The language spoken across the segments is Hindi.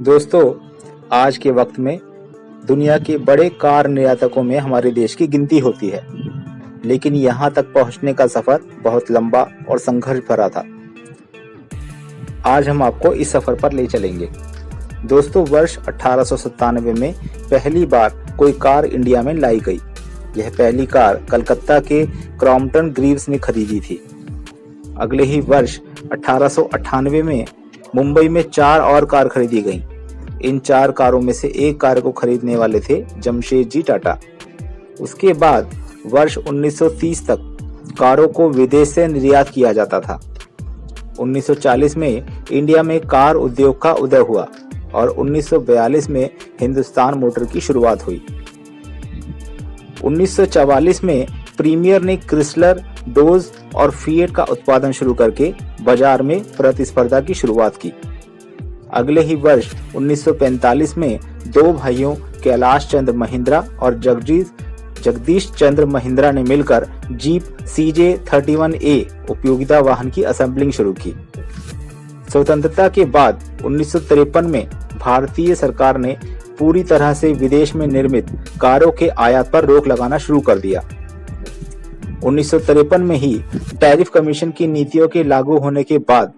दोस्तों, आज के वक्त में दुनिया के बड़े कार निर्यातकों में हमारे देश की गिनती होती है, लेकिन यहाँ तक पहुँचने का सफर बहुत लंबा और संघर्ष भरा था। आज हम आपको इस सफर पर ले चलेंगे। दोस्तों, वर्ष 1897 में पहली बार कोई कार इंडिया में लाई गई। यह पहली कार कलकत्ता के क्रॉम्पटन ग्रीव्स ने खरीदी थी। अगले ही वर्ष 1898 में मुंबई में 4 और कार खरीदी गईं। इन 4 कारों में से एक कार को खरीदने वाले थे जमशेदजी टाटा। उसके बाद वर्ष 1930 तक कारों को विदेश से निर्यात किया जाता था। 1940 में इंडिया में कार उद्योग का उदय हुआ और 1942 में हिंदुस्तान मोटर की शुरुआत हुई। 1944 में प्रीमियर ने क्रिसलर, डोज और फिएट का उत्पादन शुरू करके बाजार में प्रतिस्पर्धा की शुरुआत की। अगले ही वर्ष 1945 में 2 भाइयों कैलाश चंद्र महिंद्रा और जगदीश चंद्र महिंद्रा ने मिलकर जीप CJ31A उपयोगिता वाहन की असेंबलिंग शुरू की। स्वतंत्रता के बाद 1953 में भारतीय सरकार ने पूरी तरह से विदेश में निर्मित कारों के आयात पर रोक लगाना शुरू कर दिया। 1953 में ही टैरिफ कमीशन की नीतियों के लागू होने के बाद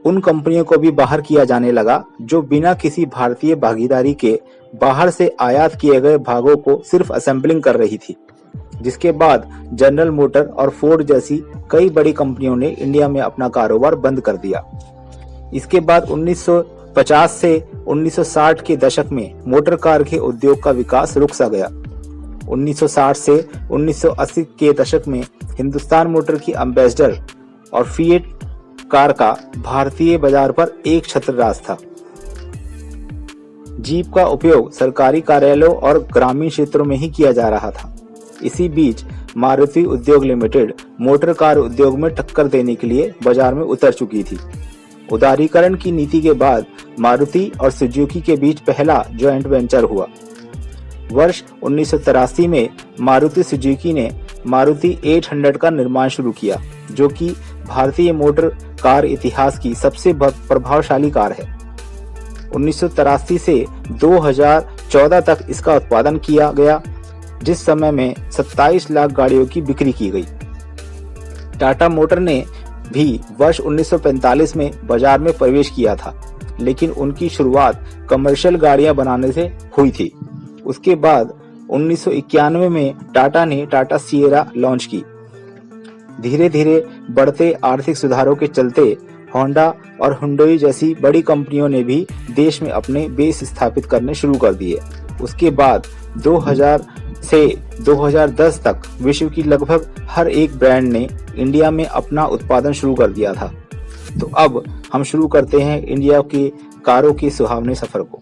उन कंपनियों को भी बाहर किया जाने लगा जो बिना किसी भारतीय भागीदारी के बाहर से आयात किए गए भागों को सिर्फ असेंबलिंग कर रही थी। जिसके बाद जनरल मोटर और फोर्ड जैसी कई बड़ी कंपनियों ने इंडिया में अपना कारोबार बंद कर दिया। इसके बाद 1950 से 1960 के दशक में मोटर कार के उद्योग का विकास रुक सा गया। 1960 से 1980 के दशक में हिंदुस्तान मोटर की एम्बेसडर और फिएट कार का भारतीय बाजार पर एक छत्र राज था। जीप का उपयोग सरकारी कार्यालयों और ग्रामीण क्षेत्रों में ही किया जा रहा था। इसी बीच मारुति उद्योग लिमिटेड मोटर कार उद्योग में टक्कर देने के लिए बाजार में उतर चुकी थी। उदारीकरण की नीति के बाद मारुति और सुजुकी के बीच पहला जॉइंट वेंचर हुआ। वर्ष 1983 में मारुति सुजुकी ने मारुति 800 का निर्माण शुरू किया, जो कि भारतीय मोटर कार इतिहास की सबसे प्रभावशाली कार है। 1983 से 2014 तक इसका उत्पादन किया गया, जिस समय में 27 लाख गाड़ियों की बिक्री की गई। टाटा मोटर ने भी वर्ष 1945 में बाजार में प्रवेश किया था, लेकिन उनकी शुरुआत कमर्शियल गाड़ियां बनाने से हुई थी। उसके बाद 1991 में टाटा ने टाटा सिएरा लॉन्च की। धीरे धीरे बढ़ते आर्थिक सुधारों के चलते होंडा और हुंडई जैसी बड़ी कंपनियों ने भी देश में अपने बेस स्थापित करने शुरू कर दिए। उसके बाद 2000 से 2010 तक विश्व की लगभग हर एक ब्रांड ने इंडिया में अपना उत्पादन शुरू कर दिया था। तो अब हम शुरू करते हैं इंडिया की कारों के सुहावने सफर को।